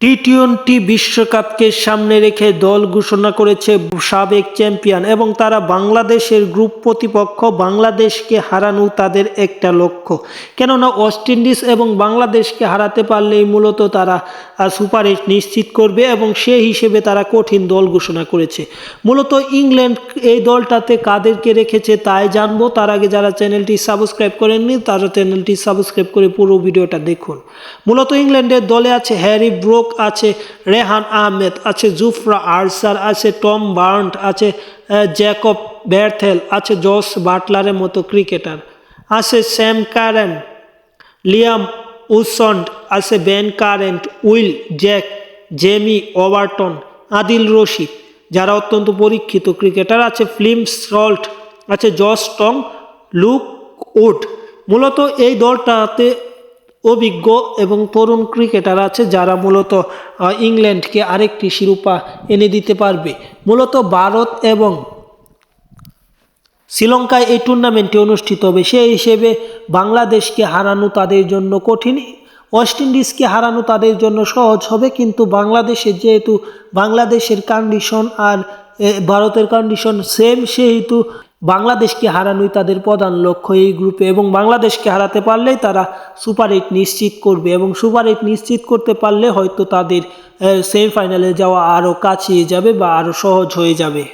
T twenty বিশ্বকাপকে সামনে রেখে দল ঘোষণা করেছে সাবেক চ্যাম্পিয়ন এবং তারা বাংলাদেশের গ্রুপ প্রতিপক্ষ বাংলাদেশকে হারানো তাদের একটা লক্ষ্য। কেননা ওয়েস্ট ইন্ডিজ এবং বাংলাদেশকে হারাতে পারলেই মূলত তারা সুপার 8 নিশ্চিত করবে এবং সেই হিসেবে তারা কঠিন দল ঘোষণা করেছে। মূলত ইংল্যান্ড এই দলটাতে কাদেরকে রেখেছে তাই জানবো। তার আগে যারা চ্যানেলটি সাবস্ক্রাইব করেননি তারা চ্যানেলটি সাবস্ক্রাইব করে পুরো ভিডিওটা দেখুন। মূলত ইংল্যান্ডের দলে আছে হ্যারি ব্রুক, আছে রেহান আহমেদ, আছে জুফরা আর্চার, আছে টম বার্ন্ট, আছে জ্যাকব বেথেল, আছে জস বাটলারের মতো ক্রিকেটার, আছে স্যাম কারেন, লিয়াম উসন্ড, আছে Ben current, will Jack, Jamie Overton, Adil Rashid যারা অত্যন্ত পরীক্ষিত ক্রিকেটার, আছে ফিলিপ সল্ট, আছে জস টং, লুক উড। মূলত এই দলটাতে অভিজ্ঞ এবং তরুণ ক্রিকেটার আছে যারা মূলত ইংল্যান্ডকে আরেকটি শিরোপা এনে দিতে পারবে। মূলত ভারত এবং শ্রীলঙ্কায় এই টুর্নামেন্টটি অনুষ্ঠিত হবে, সেই হিসেবে বাংলাদেশকে হারানো তাদের জন্য কঠিন, ওয়েস্ট ইন্ডিজকে হারানো তাদের জন্য সহজ হবে। কিন্তু বাংলাদেশের যেহেতু বাংলাদেশের কন্ডিশন আর ভারতের কন্ডিশন সেম, সেহেতু বাংলাদেশকে হারানোই তাদের প্রধান লক্ষ্য এই গ্রুপে এবং বাংলাদেশকে হারাতে পারলেই তারা সুপার 8 নিশ্চিত করবে এবং সুপার 8 নিশ্চিত করতে পারলে হয়তো তাদের সেমিফাইনালে যাওয়া আরও কাছে যাবে বা আরও সহজ হয়ে যাবে।